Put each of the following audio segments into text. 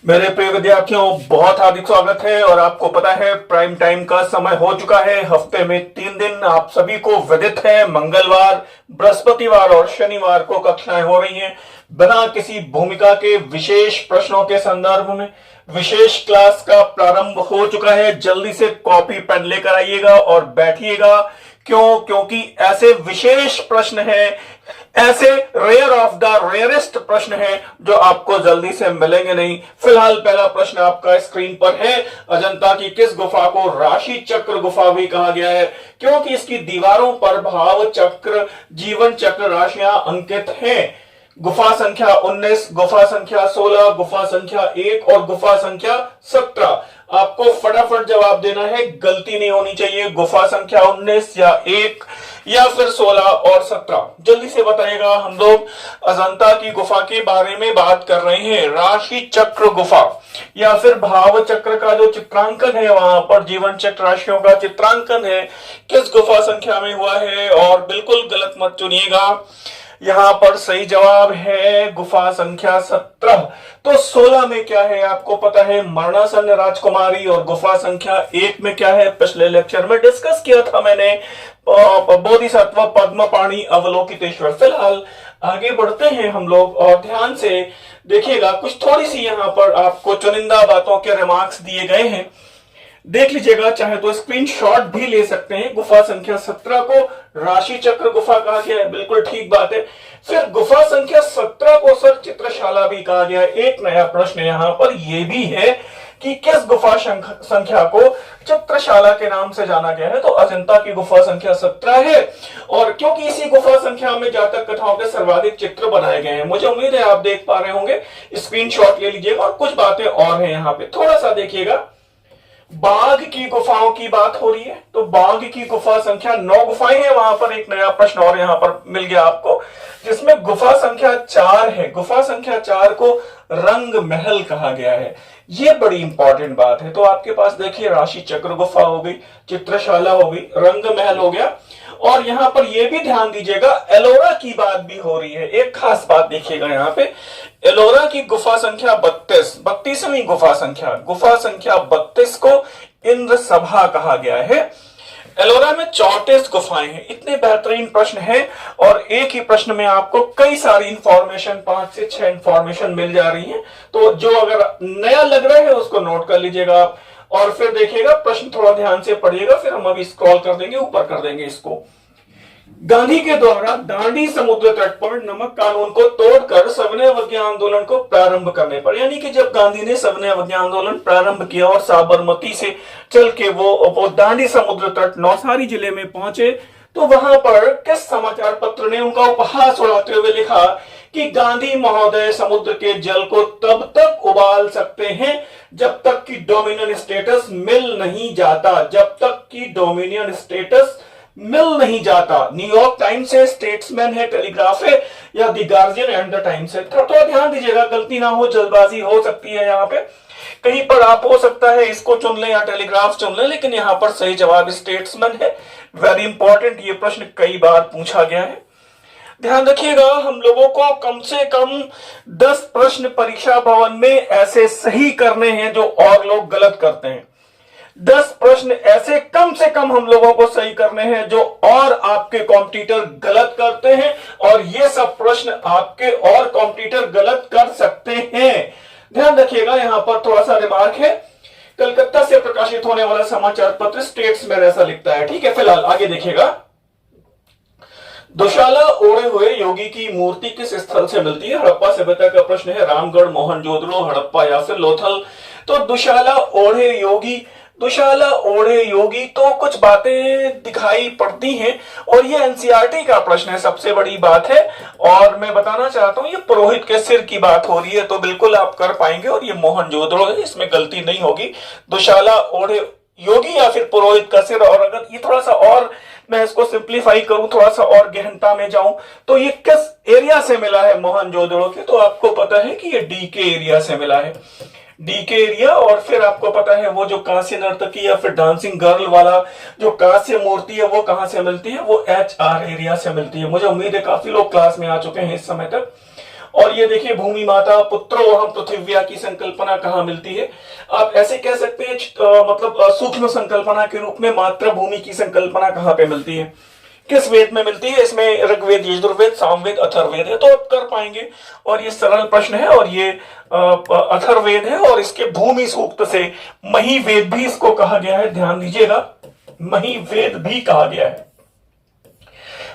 मेरे प्रिय विद्यार्थियों, बहुत हार्दिक स्वागत है। और आपको पता है प्राइम टाइम का समय हो चुका है। हफ्ते में 3 दिन आप सभी को विदित है, मंगलवार, बृहस्पतिवार और शनिवार को कक्षाएं हो रही हैं। बिना किसी भूमिका के विशेष प्रश्नों के संदर्भ में विशेष क्लास का प्रारंभ हो चुका है। जल्दी से कॉपी पेन लेकर आइएगा और बैठिएगा। क्योंकि ऐसे विशेष प्रश्न हैं, ऐसे रेयर ऑफ द रेयरेस्ट प्रश्न हैं जो आपको जल्दी से मिलेंगे नहीं। फिलहाल पहला प्रश्न आपका स्क्रीन पर है। अजंता की किस गुफा को राशि चक्र गुफा भी कहा गया है? क्योंकि इसकी दीवारों पर भाव चक्र, जीवन चक्र राशियां अंकित हैं। गुफा संख्या 19, गुफा संख्या 16, गुफा संख्या 1 और गुफा संख्या 17। आपको फटाफट जवाब देना है, गलती नहीं होनी चाहिए। गुफा संख्या 19 या 1 या फिर 16 और 17, जल्दी से बताइएगा। हम लोग अजंता की गुफा के बारे में बात कर रहे हैं। राशि चक्र गुफा या फिर भाव चक्र का जो चित्रांकन है, वहां पर जीवन चक्र राशियों का चित्रांकन है, किस गुफा संख्या में हुआ है? और बिल्कुल गलत मत चुनिएगा। यहां पर सही जवाब है गुफा संख्या 17। तो 16 में क्या है आपको पता है, मरणासन्न राजकुमारी। और गुफा संख्या 1 में क्या है, पिछले लेक्चर में डिस्कस किया था मैंने, बोधिसत्व पद्मपाणि अवलोकितेश्वर। फिलहाल आगे बढ़ते हैं हम लोग और ध्यान से देखिएगा। कुछ थोड़ी सी यहाँ पर आपको चुनिंदा बातों के रिमार्क्स दिए गए हैं, देख लीजिएगा। चाहे तो स्क्रीनशॉट भी ले सकते हैं। गुफा संख्या 17 को राशि चक्र गुफा कहा गया है, बिल्कुल ठीक बात है। फिर गुफा संख्या 17 को सर चित्रशाला भी कहा गया है। एक नया प्रश्न यहां पर यह भी है कि किस गुफा संख्या को चित्रशाला के नाम से जाना गया है? तो अजंता की गुफा संख्या 17 है। और क्योंकि इसी गुफा संख्या में जातक कथाओं के सर्वाधिक चित्र बनाए गए हैं। मुझे उम्मीद है आप देख पा रहे होंगे, स्क्रीनशॉट ले लीजिएगा। और कुछ बातें और हैं यहाँ पे, थोड़ा सा देखिएगा। बाघ की गुफाओं की बात हो रही है, तो बाघ की गुफा संख्या 9 गुफाएं हैं। वहां पर एक नया प्रश्न और यहां पर मिल गया आपको, जिसमें गुफा संख्या 4 है। गुफा संख्या 4 को रंग महल कहा गया है। ये बड़ी इंपॉर्टेंट बात है। तो आपके पास देखिए, राशि चक्र गुफा हो गई, चित्रशाला हो गई, रंग महल हो गया। और यहां पर यह भी ध्यान दीजिएगा, एलोरा की बात भी हो रही है। एक खास बात देखिएगा यहाँ पे, एलोरा की गुफा संख्या 32वीं गुफा संख्या 32 को इंद्र सभा कहा गया है। एलोरा में 34 गुफाएं हैं। इतने बेहतरीन प्रश्न हैं और एक ही प्रश्न में आपको कई सारी इंफॉर्मेशन, 5 से 6 इंफॉर्मेशन मिल जा रही है। तो जो अगर नया लग रहा है उसको नोट कर लीजिएगा आप। और फिर देखिएगा, प्रश्न थोड़ा ध्यान से पढ़िएगा, फिर हम अभी स्क्रॉल कर देंगे, ऊपर कर देंगे इसको। गांधी के द्वारा दांडी समुद्र तट पर नमक कानून को तोड़कर सविनय अवज्ञा आंदोलन को प्रारंभ करने पर, यानी कि जब गांधी ने सविनय अवज्ञा आंदोलन प्रारंभ किया और साबरमती से चल के वो दांडी समुद्र तट नौसारी जिले में पहुंचे, तो वहां पर किस समाचार पत्र ने उनका उपहास उड़ाते हुए लिखा कि गांधी महोदय समुद्र के जल को तब तक उबाल सकते हैं जब तक कि डोमिनियन स्टेटस मिल नहीं जाता, जब तक कि डोमिनियन स्टेटस मिल नहीं जाता। न्यूयॉर्क टाइम्स है, स्टेट्समैन है, टेलीग्राफ है, या the guardian and the times है। थोड़ा ध्यान दीजिएगा, गलती ना हो, जल्दबाजी हो सकती है यहाँ पे। कहीं पर आप हो सकता है इसको चुन लें या टेलीग्राफ चुन लें, लेकिन यहाँ पर सही जवाब स्टेट्समैन है। वेरी इंपॉर्टेंट, ये प्रश्न कई बार पूछा गया है। ध्यान रखिएगा, हम लोगों को कम से कम 10 प्रश्न परीक्षा भवन में ऐसे सही करने हैं जो और लोग गलत करते हैं। 10 प्रश्न ऐसे कम से कम हम लोगों को सही करने हैं जो और आपके कॉम्पिटिटर गलत करते हैं, और ये सब प्रश्न आपके और कॉम्पिटिटर गलत कर सकते हैं। ध्यान रखिएगा, यहां पर थोड़ा सा रिमार्क है। कलकत्ता से प्रकाशित होने वाला समाचार पत्र स्टेट्समैन ऐसा लिखता है, ठीक है। फिलहाल आगे देखिएगा। दुशाला ओढ़े हुए योगी की मूर्ति किस स्थल से मिलती है? हड़प्पा सभ्यता का प्रश्न है। रामगढ़, मोहनजोदड़ो, हड़प्पा या फिर लोथल? तो दुशाला ओढ़े योगी तो कुछ बातें दिखाई पड़ती हैं, और ये एनसीईआरटी का प्रश्न है, सबसे बड़ी बात है। और मैं बताना चाहता हूं, ये पुरोहित के सिर की बात हो रही है, तो बिल्कुल आप कर पाएंगे। और ये मोहनजोदड़ो है, इसमें गलती नहीं होगी। दुशाला ओढ़े योगी या फिर पुरोहित का सिर। और अगर ये थोड़ा सा और मैं इसको सिंप्लीफाई करूं, थोड़ा सा और गहनता में जाऊं, तो ये किस एरिया से मिला है मोहनजोदड़ो के? तो आपको पता है कि ये डीके एरिया से मिला है, डीके एरिया। और फिर आपको पता है वो जो कांस्य नर्तकी या फिर डांसिंग गर्ल वाला जो कांस्य मूर्ति है वो कहां से मिलती है? वो HR एरिया से मिलती है। मुझे उम्मीद है काफी लोग क्लास में आ चुके हैं इस समय तक। और ये देखिए भूमि माता पुत्रो हम पृथिव्या की संकल्पना कहाँ मिलती है। आप ऐसे कह सकते हैं मतलब सूक्ष्म संकल्पना के रूप में मातृभूमि की संकल्पना कहाँ पे मिलती है, किस वेद में मिलती है। इसमें ऋग्वेद, यजुर्वेद, सामवेद, अथर्ववेद है, तो आप कर पाएंगे। और ये सरल प्रश्न है और ये अथर्ववेद है और इसके भूमि सूक्त से मही वेद भी इसको कहा गया है। ध्यान दीजिएगा, मही वेद भी कहा गया है।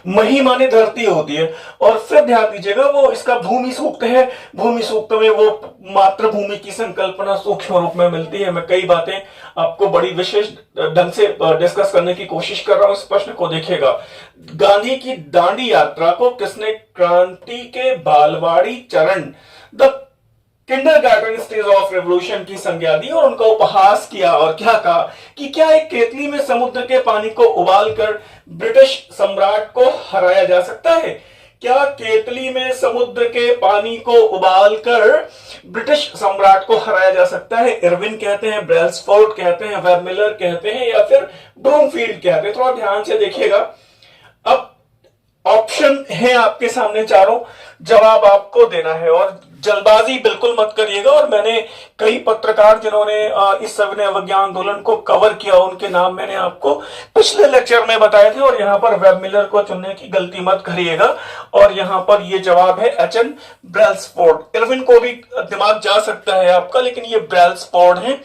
मही माने धरती होती है और फिर ध्यान दीजिएगा वो इसका भूमि सूक्त है। भूमि सूक्त में वो मातृभूमि की संकल्पना सूक्ष्म रूप में मिलती है। मैं कई बातें आपको बड़ी विशेष ढंग से डिस्कस करने की कोशिश कर रहा हूं। इस प्रश्न को देखिएगा, गांधी की दांडी यात्रा को किसने क्रांति के बालवाड़ी चरण the kindergarten stage of revolution की संज्ञा दी और उनका उपहास किया और क्या कहा कि क्या एक केतली में समुद्र के पानी को उबालकर ब्रिटिश सम्राट को हराया जा सकता है? क्या केतली में समुद्र के पानी को उबालकर ब्रिटिश सम्राट को हराया जा सकता है? इरविन कहते हैं, ब्रेल्सफोर्ड कहते हैं, वेब मिलर कहते हैं या फिर ब्रूमफील्ड कहते हैं। थोड़ा ध्यान से देखिएगा। अब ऑप्शन है आपके सामने चारों, जवाब आपको देना है और जल्दबाजी बिल्कुल मत करिएगा। और मैंने कई पत्रकार जिन्होंने इस सविनय अवज्ञा आंदोलन को कवर किया उनके नाम मैंने आपको पिछले लेक्चर में बताए थे। और यहां पर वेब मिलर को चुनने की गलती मत करिएगा। और यहां पर ये जवाब है एचएन ब्रेल्सफोर्ड। इरविन को भी दिमाग जा सकता है आपका, लेकिन ये ब्रेल्सफोर्ड है,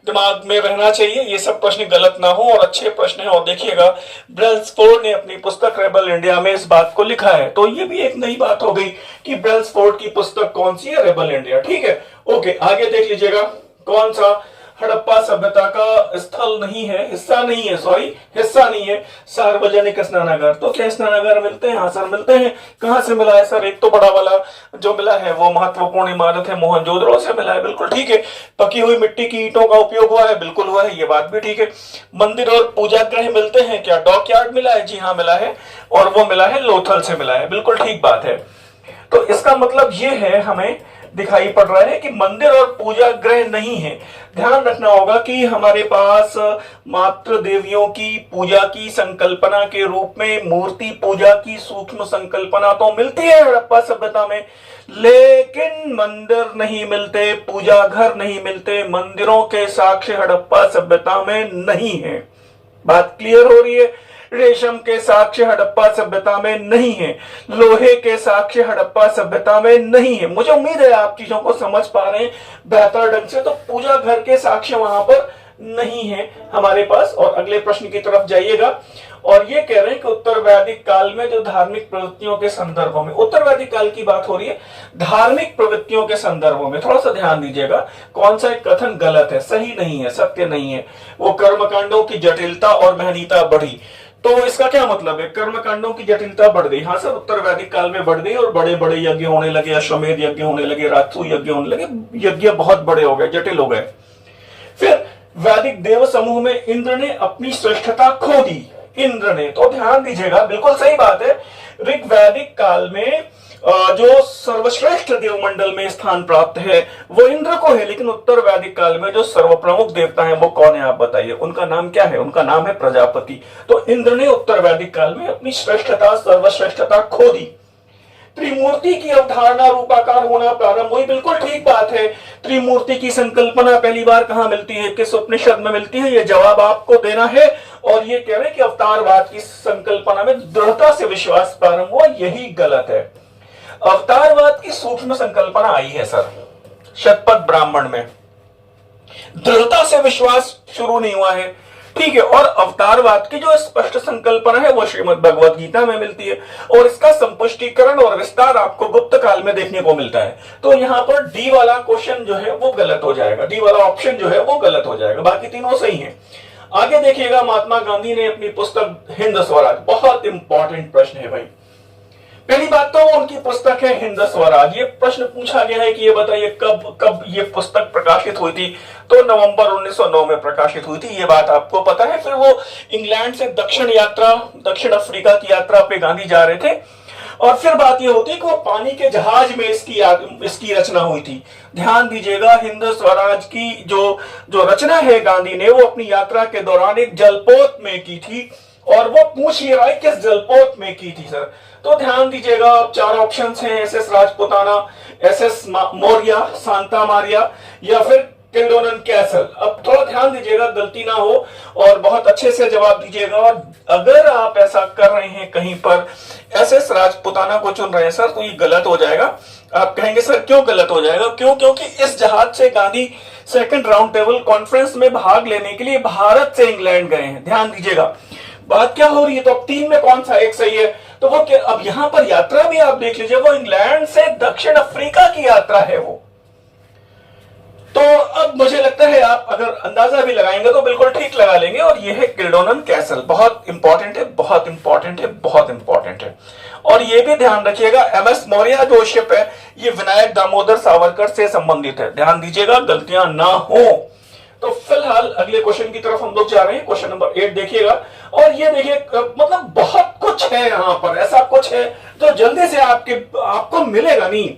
दिमाग में रहना चाहिए। ये सब प्रश्न गलत ना हो और अच्छे प्रश्न हैं। और देखिएगा ब्रेल्सफोर्ड ने अपनी पुस्तक रेबल इंडिया में इस बात को लिखा है। तो ये भी एक नई बात हो गई कि ब्रेल्सफोर्ड की पुस्तक कौन सी है, रेबल इंडिया। ठीक है, ओके, आगे देख लीजिएगा। कौन सा हड़प्पा सभ्यता का स्थल नहीं है, हिस्सा नहीं है, सॉरी हिस्सा नहीं है, सार्वजनिक स्नानागार। तो क्या स्नानागार मिलते हैं? हाँ सर मिलते हैं। कहां से मिला है सर? एक तो बड़ा वाला जो मिला है वो महत्वपूर्ण इमारत है मोहनजोदड़ो से मिला है, बिल्कुल ठीक है। पकी हुई मिट्टी की ईंटों का उपयोग हुआ है, बिल्कुल हुआ है, ये बात भी ठीक है। मंदिर और पूजा गृह मिलते हैं क्या? डॉकयार्ड मिला है? जी हाँ मिला है, और वो मिला है लोथल से मिला है, बिल्कुल ठीक बात है। तो इसका मतलब ये है, हमें दिखाई पड़ रहा है कि मंदिर और पूजा गृह नहीं है। ध्यान रखना होगा कि हमारे पास मातृ देवियों की पूजा की संकल्पना के रूप में मूर्ति पूजा की सूक्ष्म संकल्पना तो मिलती है हड़प्पा सभ्यता में, लेकिन मंदिर नहीं मिलते, पूजा घर नहीं मिलते, मंदिरों के साक्ष्य हड़प्पा सभ्यता में नहीं है। बात क्लियर हो रही है? रेशम के साक्ष्य हड़प्पा सभ्यता में नहीं है, लोहे के साक्ष्य हड़प्पा सभ्यता में नहीं है। मुझे उम्मीद है आप चीजों को समझ पा रहे हैं बेहतर ढंग से। तो पूजा घर के साक्ष्य वहां पर नहीं है हमारे पास। और अगले प्रश्न की तरफ जाइएगा और ये कह रहे हैं कि उत्तर वैदिक काल में जो धार्मिक प्रवृत्तियों के संदर्भों में, उत्तर वैदिक काल की बात हो रही है, धार्मिक प्रवृत्तियों के संदर्भों में थोड़ा सा ध्यान दीजिएगा। कौन सा एक कथन गलत है, सही नहीं है, सत्य नहीं है? वो कर्मकांडों की जटिलता और महनीयता बढ़ी। तो इसका क्या मतलब है? कर्मकांडों की जटिलता बढ़ गई। हाँ सर, उत्तर वैदिक काल में बढ़ गई और बड़े बड़े यज्ञ होने लगे, अश्वमेध यज्ञ होने लगे, राजसू यज्ञ होने लगे, यज्ञ बहुत बड़े हो गए, जटिल हो गए। फिर वैदिक देव समूह में इंद्र ने अपनी श्रेष्ठता खो दी। इंद्र ने, तो ध्यान दीजिएगा, बिल्कुल सही बात है। ऋग वैदिक काल में जो सर्वश्रेष्ठ देवमंडल में स्थान प्राप्त है वो इंद्र को है, लेकिन उत्तर वैदिक काल में जो सर्वप्रमुख देवता है वो कौन है आप बताइए? उनका नाम क्या है? उनका नाम है प्रजापति। तो इंद्र ने उत्तर वैदिक काल में अपनी श्रेष्ठता, सर्वश्रेष्ठता खो दी। त्रिमूर्ति की अवधारणा रूपाकार होना प्रारंभ हुई, बिल्कुल ठीक बात है। त्रिमूर्ति की संकल्पना पहली बार कहां मिलती है, किस उपनिषद में मिलती है? ये जवाब आपको देना है। और ये कह रहे हैं कि अवतारवाद की संकल्पना में दृढ़ता से विश्वास प्रारंभ हुआ, यही गलत है। अवतारवाद की सूक्ष्म संकल्पना आई है सर शतपथ ब्राह्मण में, दृढ़ता से विश्वास शुरू नहीं हुआ है, ठीक है। और अवतारवाद की जो स्पष्ट संकल्पना है वो श्रीमद् भगवद गीता में मिलती है और इसका संपुष्टीकरण और विस्तार आपको गुप्त काल में देखने को मिलता है। तो यहां पर डी वाला क्वेश्चन जो है वो गलत हो जाएगा, डी वाला ऑप्शन जो है वो गलत हो जाएगा, बाकी तीनों सही हैं। आगे देखिएगा, महात्मा गांधी ने अपनी पुस्तक हिंद स्वराज, बहुत इंपॉर्टेंट प्रश्न है भाई। पहली बात तो उनकी पुस्तक है हिंद स्वराज। ये प्रश्न पूछा गया है कि ये बताइए कब ये पुस्तक प्रकाशित हुई थी? तो नवंबर 1909 में प्रकाशित हुई थी, ये बात आपको पता है। फिर वो इंग्लैंड से दक्षिण अफ्रीका की यात्रा पे गांधी जा रहे थे और फिर बात ये होती है कि वो पानी के जहाज में इसकी रचना हुई थी। ध्यान दीजिएगा, हिंद स्वराज की जो रचना है गांधी ने वो अपनी यात्रा के दौरान एक जलपोत में की थी और वो पूछ ही रहा है किस जलपोत में की थी सर। तो ध्यान दीजिएगा, अब चार ऑप्शंस हैं, SS Rajputana, SS Maurya, Santa Maria या फिर किल्डोनन कैसल। अब थोड़ा ध्यान दीजिएगा, गलती ना हो और बहुत अच्छे से जवाब दीजिएगा। और अगर आप ऐसा कर रहे हैं कहीं पर एसएस राजपुताना को चुन रहे हैं सर, तो ये गलत हो जाएगा। आप कहेंगे सर क्यों गलत हो जाएगा? क्यों? क्योंकि इस जहाज से Gandhi second round table conference में भाग लेने के लिए भारत से इंग्लैंड गए हैं। ध्यान दीजिएगा बात क्या हो रही है। तो अब तीन में कौन सा एक सही है? तो वो क्या, अब यहां पर यात्रा भी आप देख लीजिए, वो इंग्लैंड से दक्षिण अफ्रीका की यात्रा है वो। तो अब मुझे लगता है आप अगर अंदाजा भी लगाएंगे तो बिल्कुल ठीक लगा लेंगे। और ये है किल्डोनन कैसल, बहुत इंपॉर्टेंट है, बहुत इंपॉर्टेंट है, बहुत इंपॉर्टेंट है। और ये भी ध्यान रखिएगा, एमएस मौर्या जो शिप है ये विनायक दामोदर सावरकर से संबंधित है। ध्यान दीजिएगा गलतियां ना हो। तो फिलहाल अगले क्वेश्चन की तरफ हम लोग जा रहे हैं। क्वेश्चन नंबर 8 देखिएगा। और ये देखिए मतलब बहुत कुछ है यहां पर, ऐसा कुछ है जो जल्दी से आपको मिलेगा नहीं।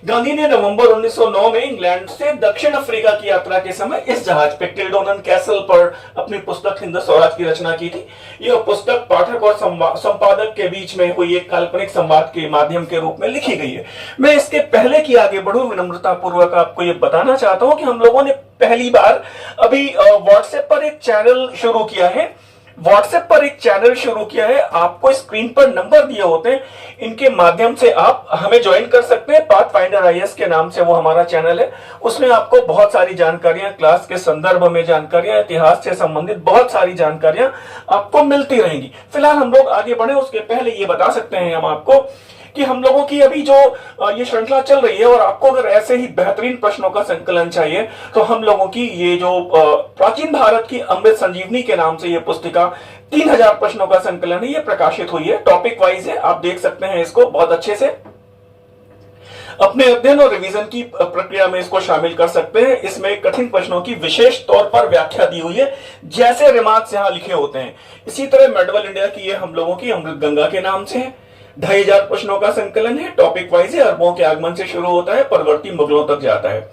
गांधी ने नवंबर 1909 में इंग्लैंड से दक्षिण अफ्रीका की यात्रा के समय इस जहाज पे किल्डोनन कैसल पर अपनी पुस्तक हिंद स्वराज की रचना की थी। यह पुस्तक पाठक और संपादक के बीच में हुई एक काल्पनिक संवाद के माध्यम के रूप में लिखी गई है। मैं इसके पहले कि आगे बढ़ूं, विनम्रता पूर्वक आपको यह बताना चाहता हूं कि हम लोगों ने पहली बार अभी व्हाट्सएप पर एक चैनल शुरू किया है। आपको स्क्रीन पर नंबर दिए होते हैं, इनके माध्यम से आप हमें ज्वाइन कर सकते हैं। पाथफाइंडर आईएएस के नाम से वो हमारा चैनल है। उसमें आपको बहुत सारी जानकारियां, क्लास के संदर्भ में जानकारियां, इतिहास से संबंधित बहुत सारी जानकारियां आपको मिलती रहेंगी। फिलहाल हम लोग आगे बढ़े उसके पहले ये बता सकते हैं हम आपको कि हम लोगों की अभी जो ये श्रृंखला चल रही है, और आपको अगर ऐसे ही बेहतरीन प्रश्नों का संकलन चाहिए तो हम लोगों की ये जो प्राचीन भारत की अमृत संजीवनी के नाम से ये पुस्तिका 3000 प्रश्नों का संकलन है, ये प्रकाशित हुई है। टॉपिक वाइज है, आप देख सकते हैं इसको बहुत अच्छे से अपने अध्ययन और रिवीजन की प्रक्रिया में इसको शामिल कर सकते हैं। इसमें कठिन प्रश्नों की विशेष तौर पर व्याख्या दी हुई है, जैसे रिमार्क्स यहां लिखे होते हैं। इसी तरह मेडवल इंडिया की ये हम लोगों की अमृत गंगा के नाम से है। 2500 प्रश्नों का संकलन है, टॉपिक वाइज है, अरबों के आगमन से शुरू होता है, परवर्ती मुगलों तक जाता है।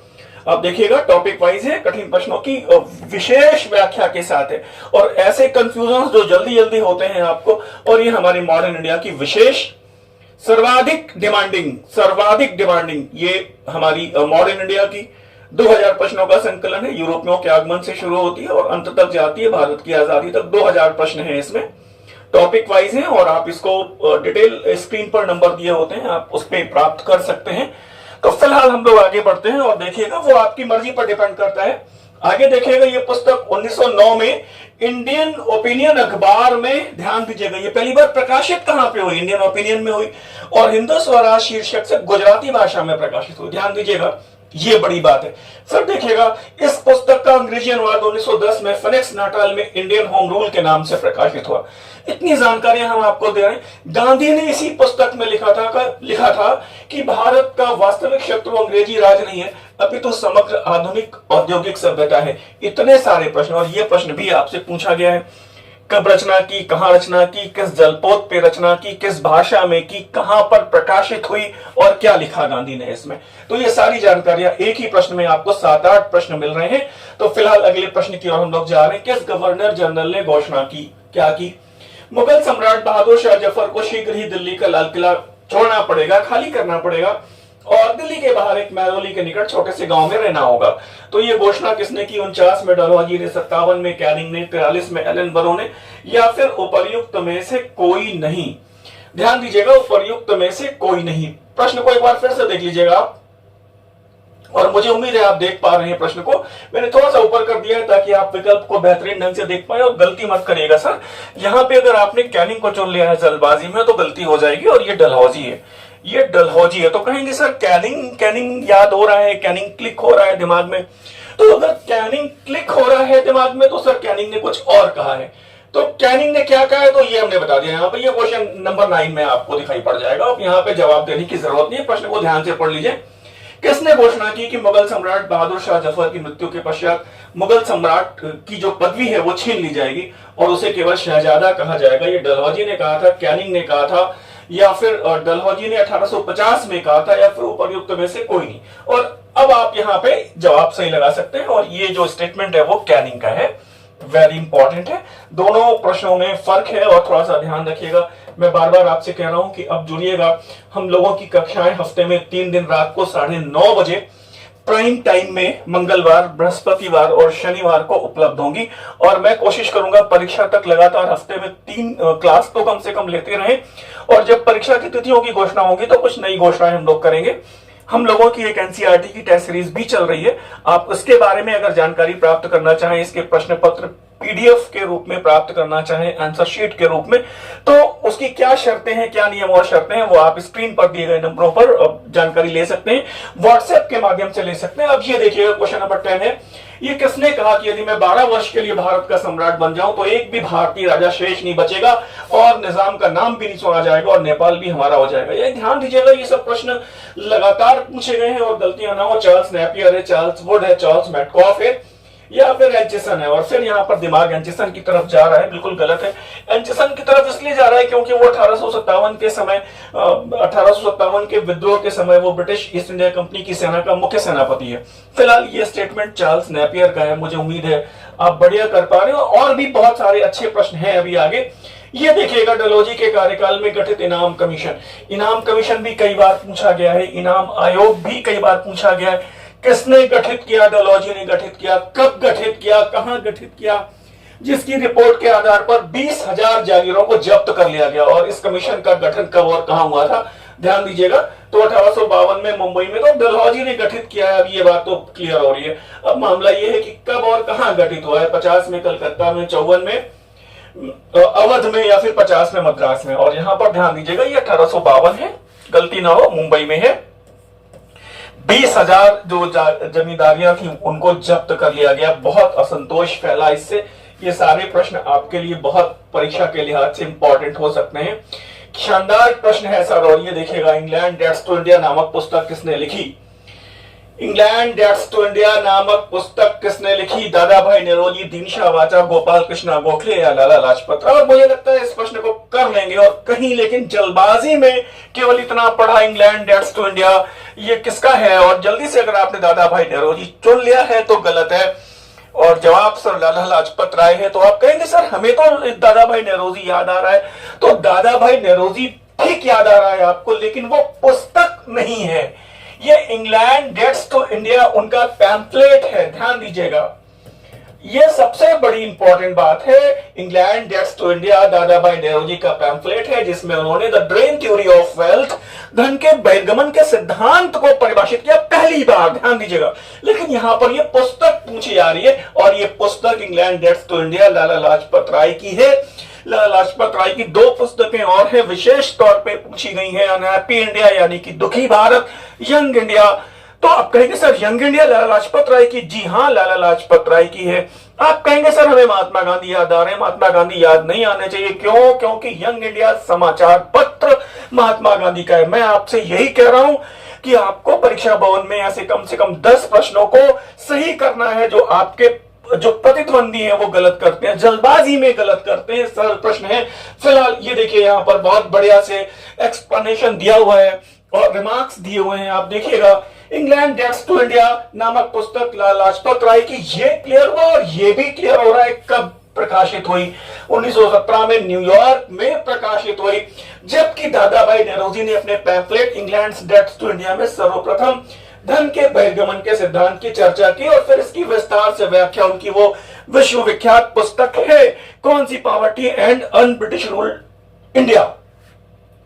आप देखिएगा टॉपिक वाइज है, कठिन प्रश्नों की विशेष व्याख्या के साथ है, और ऐसे कंफ्यूजन जो जल्दी जल्दी होते हैं आपको। और ये हमारी मॉडर्न इंडिया की विशेष सर्वाधिक डिमांडिंग ये हमारी मॉडर्न इंडिया की 2000 प्रश्नों का संकलन है। यूरोपियों के आगमन से शुरू होती है और अंत तक जाती है, भारत की आजादी तक। 2000 प्रश्न है इसमें, टॉपिक वाइज है, और आप इसको डिटेल स्क्रीन पर नंबर दिए होते हैं, आप उस पर प्राप्त कर सकते हैं। तो फिलहाल हम लोग आगे बढ़ते हैं और देखिएगा वो आपकी मर्जी पर डिपेंड करता है। आगे देखिएगा ये पुस्तक 1909 में इंडियन ओपिनियन अखबार में, ध्यान दीजिएगा ये पहली बार प्रकाशित कहां पे हुई? इंडियन ओपिनियन में हुई, और हिंद स्वराज शीर्षक से गुजराती भाषा में प्रकाशित हुई। ध्यान दीजिएगा ये बड़ी बात है। फिर देखिएगा इस पुस्तक का अंग्रेजी अनुवाद 1910 में फिनिक्स नाटाल में इंडियन होम रूल के नाम से प्रकाशित हुआ। इतनी जानकारियां हम आपको दे रहे हैं। गांधी ने इसी पुस्तक में लिखा था कि भारत का वास्तविक शत्रु अंग्रेजी राज नहीं है, अपितु समग्र आधुनिक औद्योगिक सभ्यता है। इतने सारे प्रश्न, और ये प्रश्न भी आपसे पूछा गया है, कब रचना की, कहां रचना की, किस जलपोत पे रचना की, किस भाषा में की, कहां पर प्रकाशित हुई, और क्या लिखा गांधी ने इसमें। तो ये सारी जानकारियां एक ही प्रश्न में आपको 7-8 प्रश्न मिल रहे हैं। तो फिलहाल अगले प्रश्न की ओर हम लोग जा रहे हैं। किस गवर्नर जनरल ने घोषणा की, क्या की? मुगल सम्राट बहादुर शाह जफर को शीघ्र ही दिल्ली का लाल किला छोड़ना पड़ेगा, खाली करना पड़ेगा, और दिल्ली के बाहर एक मैरोली के निकट छोटे से गांव में रहना होगा। तो ये घोषणा किसने की? 49 में डलहौजी ने, 57 में कैनिंग ने, 43 में एलन बरो ने, या फिर उपर्युक्त में से कोई नहीं? ध्यान दीजिएगा, उपर्युक्त में से कोई नहीं। प्रश्न को एक बार फिर से देख लीजिएगा आप, और मुझे उम्मीद है आप देख पा रहे हैं प्रश्न को। मैंने थोड़ा सा ऊपर कर दिया है ताकि आप विकल्प को बेहतरीन ढंग से देख पाए। और गलती मत करिएगा सर, यहाँ पे अगर आपने कैनिंग को चुन लिया है जल्दबाजी में तो गलती हो जाएगी, और ये डलहौजी है, ये डलहौजी है। तो कहेंगे सर कैनिंग याद हो रहा है, कैनिंग क्लिक हो रहा है दिमाग में। तो अगर कैनिंग क्लिक हो रहा है दिमाग में तो सर कैनिंग ने कुछ और कहा है। तो कैनिंग ने क्या कहा है तो ये हमने बता दिया। यहाँ पे ये क्वेश्चन नंबर 9 में आपको दिखाई पड़ जाएगा। अब यहाँ पे जवाब देने की जरूरत नहीं है, प्रश्न को ध्यान से पढ़ लीजिए। किसने घोषणा की कि मुगल सम्राट बहादुर शाह जफर की मृत्यु के पश्चात मुगल सम्राट की जो पदवी है वो छीन ली जाएगी और उसे केवल शहजादा कहा जाएगा? ये डलहौजी ने कहा था, कैनिंग ने कहा था, या फिर डलहौजी ने 1850 में कहा था, या फिर उपर्युक्त में से कोई नहीं? और अब आप यहाँ पे जवाब सही लगा सकते हैं, और ये जो स्टेटमेंट है वो कैनिंग का है। वेरी इंपॉर्टेंट है। दोनों प्रश्नों में फर्क है और थोड़ा सा ध्यान रखिएगा। मैं बार बार आपसे कह रहा हूं कि अब जुड़िएगा। हम लोगों की कक्षाएं हफ्ते में 3 दिन रात को 9:30 बजे प्राइम टाइम में मंगलवार, बृहस्पतिवार और शनिवार को उपलब्ध होंगी। और मैं कोशिश करूंगा परीक्षा तक लगातार हफ्ते में 3 क्लास तो कम से कम लेते रहें। और जब परीक्षा की तिथियों की घोषणा होगी तो कुछ नई घोषणाएं हम लोग करेंगे। हम लोगों की एक एनसीईआरटी की टेस्ट सीरीज भी चल रही है। आप उसके बारे में अगर जानकारी प्राप्त करना चाहें, इसके प्रश्न पत्र पीडीएफ के रूप में प्राप्त करना चाहें, आंसर शीट के रूप में, तो उसकी क्या शर्तें हैं, क्या नियम और शर्तें हैं, वो आप स्क्रीन पर दिए गए नंबरों पर जानकारी ले सकते हैं, व्हाट्सएप के माध्यम से ले सकते हैं। अब ये देखिएगा, क्वेश्चन नंबर 10 है। ये किसने कहा कि यदि मैं 12 वर्ष के लिए भारत का सम्राट बन जाऊं तो एक भी भारतीय राजा शेष नहीं बचेगा और निजाम का नाम भी नहीं सुना जाएगा और नेपाल भी हमारा हो जाएगा। ये ध्यान दीजिएगा, ये सब प्रश्न लगातार पूछे गए हैं और गलतियां ना हो। चार्ल्स नेपियर है, चार्ल्स वुड है, चार्ल्स मैटकॉफ है या फिर एंचिसन है। और फिर यहाँ पर दिमाग एंचिसन की तरफ जा रहा है, बिल्कुल गलत है। एंचिसन की तरफ इसलिए जा रहा है क्योंकि वो 1857 के समय 1857 के विद्रोह के समय वो ब्रिटिश ईस्ट इंडिया कंपनी की सेना का मुख्य सेनापति है। फिलहाल ये स्टेटमेंट चार्ल्स नेपियर का है। मुझे उम्मीद है आप बढ़िया कर पा रहे हो। और भी बहुत सारे अच्छे प्रश्न हैं अभी आगे। ये देखिएगा, डलहौजी के कार्यकाल में गठित इनाम कमीशन। इनाम कमीशन भी कई बार पूछा गया है, इनाम आयोग भी कई बार पूछा गया है। किसने गठित किया? डलहौजी ने गठित किया। कब गठित किया, कहां गठित किया? जिसकी रिपोर्ट के आधार पर 20,000 जागीरों को जब्त कर लिया गया। और इस कमीशन का गठन कब और कहां हुआ था, ध्यान दीजिएगा। तो 1852 में मुंबई में तो डलहौजी ने गठित किया है। अब ये बात तो क्लियर हो रही है। अब मामला ये है कि कब और कहां गठित हुआ है। 50 में कलकत्ता में, 54 में अवध में या फिर 50 में मद्रास में। और यहां पर ध्यान दीजिएगा, ये 1852 है, गलती ना हो, मुंबई में है। 20,000 जो जमींदारियां थी उनको जब्त कर लिया गया। बहुत असंतोष फैला इससे। ये सारे प्रश्न आपके लिए बहुत परीक्षा के लिहाज से इंपॉर्टेंट हो सकते हैं। शानदार प्रश्न है सर। और ये देखिएगा, इंग्लैंड डेट्स टू इंडिया नामक पुस्तक किसने लिखी? इंग्लैंड डेट्स टू इंडिया नामक पुस्तक किसने लिखी? दादा भाई नौरोजी, दीनशाह वाचा, गोपाल कृष्ण गोखले या लाला लाजपत राय? और मुझे लगता है इस प्रश्न को कर लेंगे और कहीं लेकिन जल्दबाजी में केवल इतना पढ़ा इंग्लैंड डेट्स टू इंडिया, ये किसका है? और जल्दी से अगर आपने दादा भाई नौरोजी चुन लिया है तो गलत है। और जवाब सर लाला लाजपत राय है। तो आप कहेंगे सर हमें तो दादा भाई नौरोजी याद आ रहा है। तो दादा भाई नौरोजी ठीक याद आ रहा है आपको, लेकिन वो पुस्तक नहीं है। ये इंग्लैंड डेट्स टू इंडिया उनका पैम्फलेट है, ध्यान दीजिएगा। ये सबसे बड़ी इंपॉर्टेंट बात है। इंग्लैंड डेट्स टू इंडिया दादा भाई नौरोजी का पैम्फलेट है, जिसमें उन्होंने the drain theory of wealth, धन के बहिर्गमन के सिद्धांत को परिभाषित किया पहली बार, ध्यान दीजिएगा। लेकिन यहां पर ये पुस्तक पूछी जा रही है और ये पुस्तक England debts to India Lala Lajpat Rai की है। लाला लाजपत राय की 2 पुस्तकें और हैं, विशेष तौर पे पूछी गई हैं। अनहैप्पी इंडिया यानी कि दुखी भारत, यंग इंडिया। तो आप कहेंगे sir young India Lala Lajpat Rai की? जी हां, लाला लाजपत राय की है। आप कहेंगे सर हमें महात्मा गांधी याद आ रहे हैं। महात्मा गांधी याद नहीं आने चाहिए। क्यों? क्योंकि यंग इंडिया समाचार पत्र महात्मा गांधी का है। मैं आपसे यही कह रहा हूं कि आपको परीक्षा भवन में ऐसे कम से कम 10 प्रश्नों को सही करना है जो आपके जो प्रतिद्वंदी हैं वो गलत करते हैं, जल्दबाजी में गलत करते हैं। सरल प्रश्न है। फिलहाल ये देखिए, यहाँ पर बहुत बढ़िया से एक्सप्लेनेशन दिया हुआ है और रिमार्क्स दिए हुए हैं। आप देखिएगा, इंग्लैंड डेट्स टू इंडिया नामक पुस्तक लाला लाजपत राय की, ये क्लियर हुआ। और ये भी क्लियर हो रहा है कब प्रकाशित हुई। 1917 में न्यूयॉर्क में प्रकाशित हुई। जबकि दादा भाई नौरोजी ने अपने pamphlet England debts to India में सर्वप्रथम धन के बहिर्गमन के सिद्धांत की चर्चा की और फिर इसकी विस्तार से व्याख्या उनकी वो विश्वविख्यात पुस्तक है, कौन सी? Poverty and un British rule India.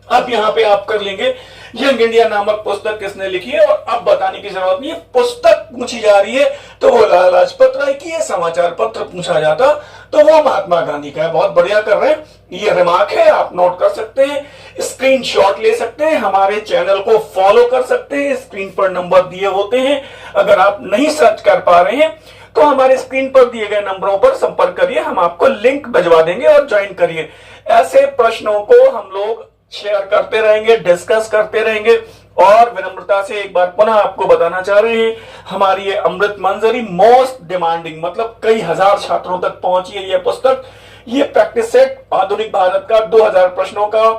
अब यहां पे आप कर लेंगे, यंग इंडिया नामक पुस्तक किसने लिखी है? और अब बताने की जरूरत नहीं है, पुस्तक पूछी जा रही है तो वो लाला लाजपत राय की है। समाचार पत्र पूछा जाता तो वो महात्मा गांधी का है। बहुत बढ़िया कर रहे हैं। ये रिमार्क है, आप नोट कर सकते हैं, स्क्रीनशॉट ले सकते हैं, हमारे चैनल को फॉलो कर सकते हैं। स्क्रीन पर नंबर दिए होते हैं। अगर आप नहीं सर्च कर पा रहे हैं तो हमारे स्क्रीन पर दिए गए नंबरों पर संपर्क करिए, हम आपको लिंक भिजवा देंगे और ज्वाइन करिए। ऐसे प्रश्नों को हम लोग शेयर करते रहेंगे, डिस्कस करते रहेंगे। और विनम्रता से एक बार पुनः आपको बताना चाह रहे हैं, हमारी ये अमृत मंजरी मोस्ट डिमांडिंग, मतलब कई हजार छात्रों तक पहुंची है ये पुस्तक। ये प्रैक्टिस सेट आधुनिक भारत का 2000 प्रश्नों का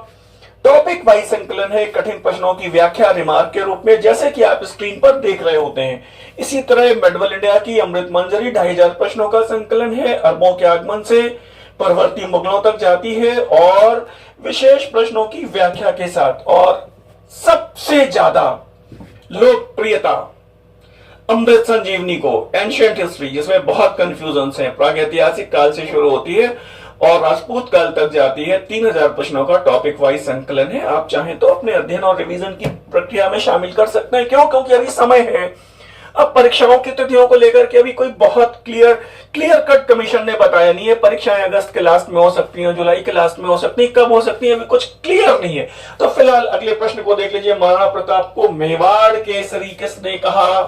टॉपिक वाइज संकलन है, कठिन प्रश्नों की व्याख्या रिमार्क के रूप में, जैसे कि आप स्क्रीन पर देख रहे होते हैं। इसी तरह मेडवल इंडिया की अमृत मंजरी 2500 प्रश्नों का संकलन है, अरबों के आगमन से परवर्ती मुगलों तक जाती है और विशेष प्रश्नों की व्याख्या के साथ। और सबसे ज्यादा लोकप्रियता अमृत संजीवनी को एंशिएंट हिस्ट्री, जिसमें बहुत कंफ्यूजन है, प्रागैतिहासिक काल से शुरू होती है और राजपूत काल तक जाती है। 3000 प्रश्नों का टॉपिक वाइज संकलन है। आप चाहें तो अपने अध्ययन और रिवीजन की प्रक्रिया में शामिल कर सकते हैं। क्यों? क्योंकि अभी समय है। अब परीक्षाओं की तिथियों को लेकर के अभी कोई बहुत क्लियर कट कमीशन ने बताया नहीं है। परीक्षाएं अगस्त के लास्ट में हो सकती हैं, जुलाई के लास्ट में हो सकती है, कब हो सकती है अभी कुछ क्लियर नहीं है। तो फिलहाल अगले प्रश्न को देख लीजिए। महाराणा प्रताप को मेवाड़ केसरी किसने कहा?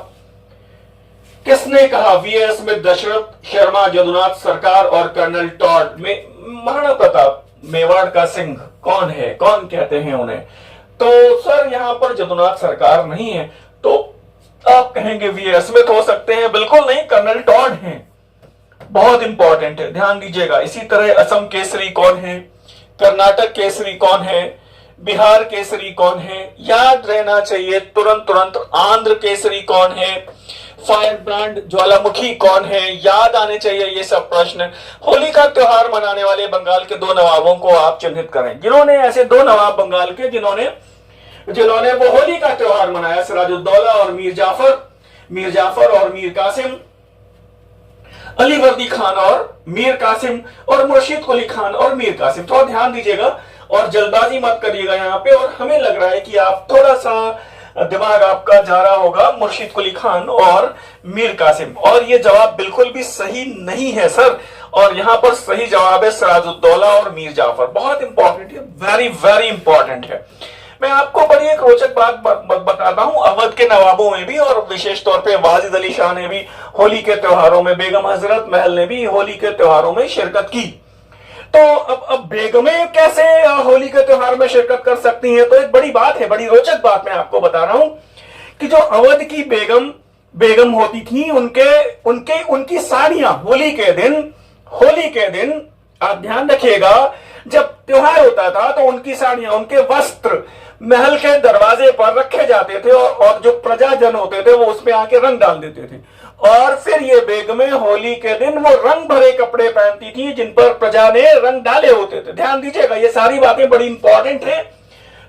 किसने कहा? वीएस में दशरथ, शर्मा, जदुनाथ सरकार और कर्नल टॉड में महाराणा प्रताप मेवाड़ का सिंह कौन है? कौन कहते हैं उन्हें? तो सर यहां पर जदुनाथ सरकार नहीं है, तो आप कहेंगे वीएस में तो हो सकते हैं। बिल्कुल नहीं, कर्नल टॉड हैं। बहुत इंपॉर्टेंट है, ध्यान दीजिएगा। इसी तरह असम केसरी कौन है? कर्नाटक केसरी कौन है? बिहार केसरी कौन है? याद रहना चाहिए तुरंत। आंध्र केसरी कौन है? फायर ब्रांड ज्वालामुखी कौन है? याद आने चाहिए ये सब प्रश्न। होली का त्योहार मनाने वाले बंगाल के 2 नवाबों को आप चिन्हित करें, जिन्होंने ऐसे 2 नवाब बंगाल के जिन्होंने वो होली का त्योहार मनाया, सिराजुद्दौला और मीर जाफर और मीर कासिम, अली वर्दी खान और मीर कासिम, और मुर्शिद कुली खान और मीर कासिम। थोड़ा ध्यान दीजिएगा और जल्दबाजी मत करिएगा यहाँ पे। और हमें लग रहा है कि आप थोड़ा सा दिमाग आपका जा रहा होगा मुर्शिद कुली खान और मीर कासिम, और ये जवाब बिल्कुल भी सही नहीं है सर। और यहां पर सही जवाब है सिराजुद्दौला और मीर जाफर। बहुत इंपॉर्टेंट है, वेरी इंपॉर्टेंट है। मैं आपको बड़ी एक रोचक बात बताता हूं। अवध के नवाबों में भी और विशेष तौर पे वाजिद अली शाह ने भी होली के त्योहारों में, बेगम हजरत महल ने भी होली के त्योहारों में शिरकत की। तो अब बेगमें कैसे होली के त्योहार में शिरकत कर सकती हैं? तो एक बड़ी बात है, बड़ी रोचक बात मैं आपको बता रहा हूं कि जो अवध की बेगम होती थी, उनकी साड़ियां होली के दिन आप ध्यान रखिएगा, जब त्योहार होता था तो उनकी साड़ियां, उनके वस्त्र महल के दरवाजे पर रखे जाते थे और जो प्रजाजन होते थे वो उसमें आके रंग डाल देते थे। और फिर ये बेगमें होली के दिन वो रंग भरे कपड़े पहनती थी जिन पर प्रजा ने रंग डाले होते थे। ध्यान दीजिएगा, ये सारी बातें बड़ी इंपॉर्टेंट है।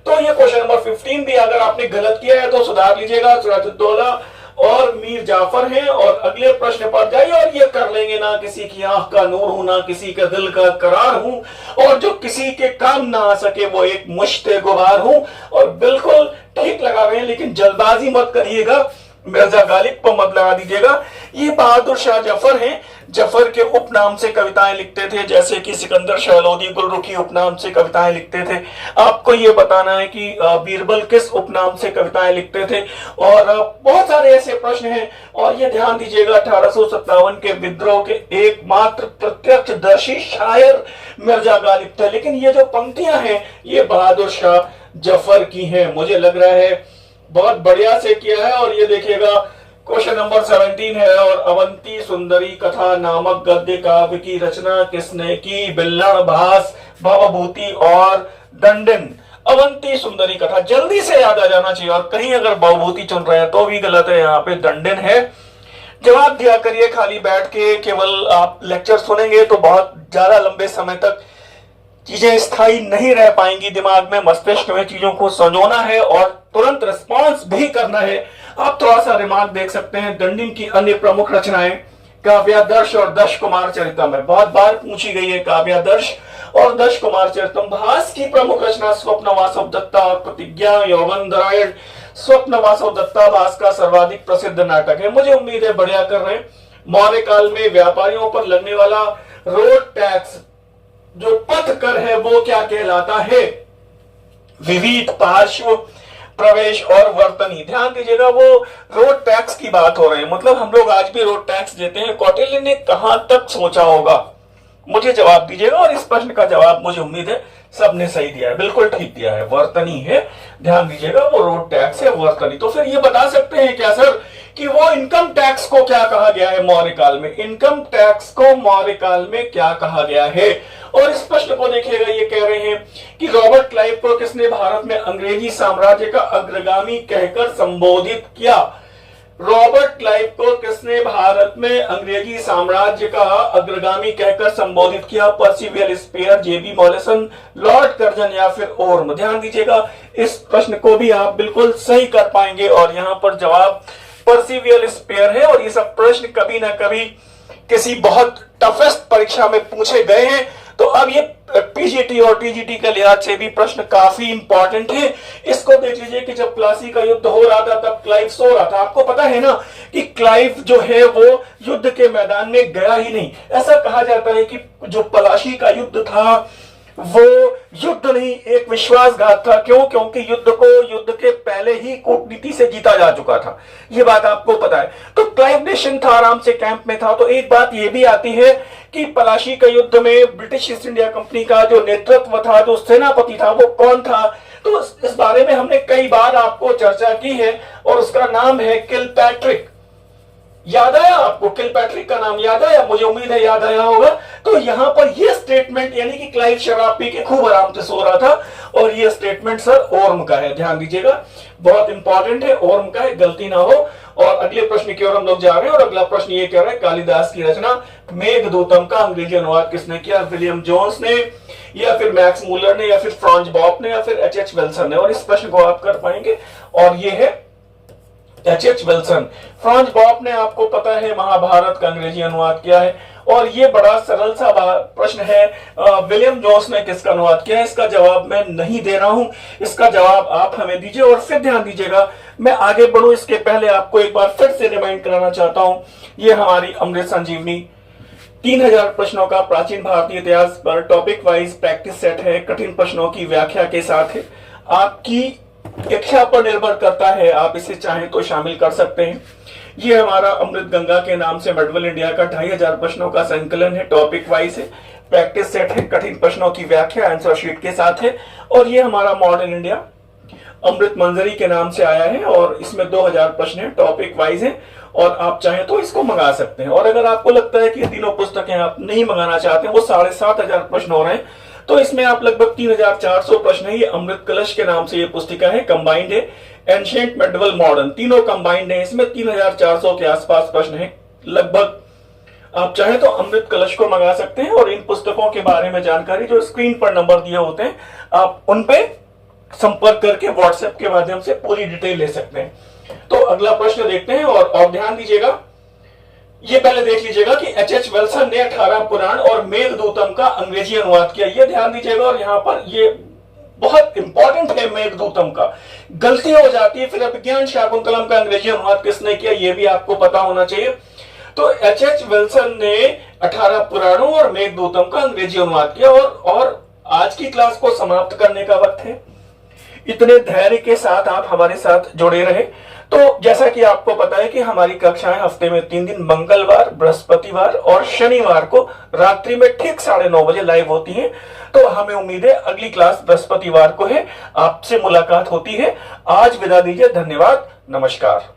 तो ये क्वेश्चन नंबर 15 भी अगर आपने गलत किया है तो सुधार लीजिएगा। सिराजुद्दौला और मीर जाफर हैं। और अगले प्रश्न पर जाइए और ये कर लेंगे, ना किसी की आंख का नूर हूं, ना किसी का दिल का करार हूं, और जो किसी के काम ना आ सके वो एक मुश्ते गुबार हूं। और बिल्कुल ठीक लगा रहे हैं, लेकिन जल्दबाजी मत करिएगा, मिर्जा गालिब को मत लगा दीजिएगा। ये बहादुर शाह जफर हैं। जफर के उपनाम से कविताएं लिखते थे, जैसे कि सिकंदर शाह लोधी गुलरुखी उपनाम से कविताएं लिखते थे। आपको ये बताना है कि बीरबल किस उपनाम से कविताएं लिखते थे। और बहुत सारे ऐसे प्रश्न हैं। और ये ध्यान दीजिएगा, 1857 के विद्रोह के एकमात्र प्रत्यक्षदर्शी शायर मिर्जा गालिब थे। लेकिन ये जो पंक्तियां हैं ये बहादुर शाह जफर की हैं। मुझे लग रहा है बहुत बढ़िया से किया है। और ये देखिएगा क्वेश्चन नंबर 17 है। और अवंती सुंदरी कथा नामक गद्य काव्य की रचना किसने की? बिल्लण भास, भवभूति और दंडन। अवंती सुंदरी कथा जल्दी से याद आ जाना चाहिए। और कहीं अगर भवभूति चुन रहे हैं तो भी गलत है, यहाँ पे दंडन है। जवाब दिया करिए, खाली बैठ के केवल आप लेक्चर सुनेंगे तो बहुत ज्यादा लंबे समय तक चीजें स्थायी नहीं रह पाएंगी दिमाग में, मस्तिष्क में। चीजों को संजोना है और तुरंत रिस्पॉन्स भी करना है। आप थोड़ा सा रिमार्क देख सकते हैं। दंडिन की अन्य प्रमुख रचनाएं काव्यादर्श और दश कुमार चरितम है। बहुत बार पूछी गई है काव्यादर्श और दश कुमार चरितम। भास की प्रमुख रचना स्वप्न वासव दत्ता और प्रतिज्ञा यौवन नारायण। स्वप्न वासव दत्ता भास का सर्वाधिक प्रसिद्ध नाटक है। मुझे उम्मीद है बढ़िया कर रहे हैं। मौर्य काल में व्यापारियों पर लगने वाला रोड टैक्स, जो पथ कर है, वो क्या कहलाता है? विविध, पार्श्व, प्रवेश और वर्तनी। ध्यान दीजिएगा, वो रोड टैक्स की बात हो रही है। मतलब हम लोग आज भी रोड टैक्स देते हैं। कौटिल्य ने कहां तक सोचा होगा? मुझे जवाब दीजिएगा। और इस प्रश्न का जवाब मुझे उम्मीद है सबने सही दिया है, बिल्कुल ठीक दिया है। वर्तनी है, ध्यान दीजिएगा, वो रोड टैक्स है, वर्तनी। तो फिर ये बता सकते हैं क्या सर कि वो इनकम टैक्स को क्या कहा गया है मौर्य काल में, इनकम टैक्स को मौर्य काल में क्या कहा गया है। और इस प्रश्न को देखिएगा, ये कह रहे हैं कि रॉबर्ट क्लाइव को किसने भारत में अंग्रेजी साम्राज्य का अग्रगामी कहकर संबोधित किया। रॉबर्ट क्लाइव को किसने भारत में अंग्रेजी साम्राज्य का अग्रगामी कहकर संबोधित किया। पर्सिवल स्पेयर, जेबी मॉलिसन, लॉर्ड कर्जन या फिर ओर्म। ध्यान दीजिएगा, इस प्रश्न को भी आप बिल्कुल सही कर पाएंगे और यहां पर जवाब पर्सिवल स्पेयर है। और ये सब प्रश्न कभी ना कभी किसी बहुत टफेस्ट परीक्षा में पूछे गए हैं। तो अब ये पीजीटी और टीजीटी के लिहाज से भी प्रश्न काफी इंपॉर्टेंट है। इसको देख लीजिए कि जब प्लासी का युद्ध हो रहा था तब क्लाइव सो रहा था। आपको पता है ना कि क्लाइव जो है वो युद्ध के मैदान में गया ही नहीं। ऐसा कहा जाता है कि जो प्लासी का युद्ध था वो युद्ध नहीं, एक विश्वासघात था। क्यों? क्योंकि युद्ध को युद्ध के पहले ही कूटनीति से जीता जा चुका था। ये बात आपको पता है। तो क्लाइव नेशन था, आराम से कैंप में था। तो एक बात ये भी आती है कि प्लासी के युद्ध में ब्रिटिश ईस्ट इंडिया कंपनी का जो नेतृत्व था, जो सेनापति था, वो कौन था? तो इस बारे में हमने कई बार आपको चर्चा की है और उसका नाम है किलपैट्रिक। याद आया आपको? किलपैट्रिक का नाम याद आया? मुझे उम्मीद है याद आया होगा। तो यहां पर यह स्टेटमेंट, यानी कि क्लाइव शराब पी के खूब आराम से सो रहा था, और यह स्टेटमेंट सर ओर्म का है। ध्यान दीजिएगा, बहुत इंपॉर्टेंट है, ओर्म का है, गलती ना हो। और अगले प्रश्न की ओर हम लोग जा रहे हैं। और अगला प्रश्न ये कह रहा है, कालिदास की रचना मेघदूतम का अंग्रेजी अनुवाद किसने किया? विलियम जोन्स ने, या फिर मैक्स मूलर ने, या फिर फ्रांज बॉप ने, या फिर एच विल्सन ने। और इस प्रश्न को आप कर पाएंगे, और ये है एच विल्सन। फ्रांज बॉप ने, आपको पता है, महाभारत का अंग्रेजी अनुवाद किया है। और ये बड़ा सरल सा प्रश्न है, विलियम जोन्स ने किसका अनुवाद किया है? इसका जवाब मैं नहीं दे रहा हूं, इसका जवाब आप हमें दीजिए। और फिर ध्यान दीजिएगा, मैं आगे बढ़ूं इसके पहले आपको एक बार फिर से रिमाइंड कराना चाहता हूं, ये हमारी अमृत संजीवनी 3000 प्रश्नों का प्राचीन भारतीय इतिहास पर टॉपिक वाइज प्रैक्टिस सेट है, कठिन प्रश्नों की व्याख्या के साथ है। आपकी इच्छा पर निर्भर करता है, आप इसे चाहें तो शामिल कर सकते हैं। ये हमारा अमृत गंगा के नाम से मेडवल इंडिया का 2500 प्रश्नों का संकलन है, टॉपिक वाइज है, प्रैक्टिस सेट है, कठिन प्रश्नों की व्याख्या आंसर शीट के साथ है। और ये हमारा मॉडर्न इंडिया अमृत मंजरी के नाम से आया है, और इसमें 2000 प्रश्न है, टॉपिक वाइज है, और आप चाहें तो इसको मंगा सकते हैं। और अगर आपको लगता है कि ये तीनों पुस्तकें आप नहीं मंगाना चाहते हैं, वो 7500 प्रश्न हो रहे हैं, तो इसमें आप लगभग 3400 प्रश्न है। ये अमृत कलश के नाम से ये पुस्तिका है, कंबाइंड है, एंशिएंट, मेडवल, मॉडर्न, तीनों कंबाइंड है। इसमें 3400 के आसपास प्रश्न है लगभग। आप चाहे तो अमृत कलश को मंगा सकते हैं, और इन पुस्तकों के बारे में जानकारी जो स्क्रीन पर नंबर दिए होते हैं, आप उन पे संपर्क करके व्हाट्सएप के माध्यम से पूरी डिटेल ले सकते हैं। तो अगला प्रश्न देखते हैं, और ध्यान दीजिएगा, ये पहले देख लीजिएगा कि एच विल्सन ने 18 पुराण और मेघदूतम का अंग्रेजी अनुवाद किया। ये ध्यान दीजिएगा, और यहां पर ये बहुत इंपॉर्टेंट है, मेघदूतम का गलती हो जाती है। फिर अभिज्ञान शाकुंतलम का अंग्रेजी अनुवाद किसने किया, ये भी आपको पता होना चाहिए। तो एच विल्सन ने 18 पुराणों और मेघदूतम का अंग्रेजी अनुवाद किया। और आज की क्लास को समाप्त करने का वक्त है। इतने धैर्य के साथ आप हमारे साथ जुड़े रहे। तो जैसा कि आपको पता है कि हमारी कक्षाएं हफ्ते में 3 दिन, मंगलवार, बृहस्पतिवार और शनिवार को रात्रि में ठीक 9:30 बजे लाइव होती हैं। तो हमें उम्मीद है अगली क्लास बृहस्पतिवार को है, आपसे मुलाकात होती है। आज विदा दीजिए, धन्यवाद, नमस्कार।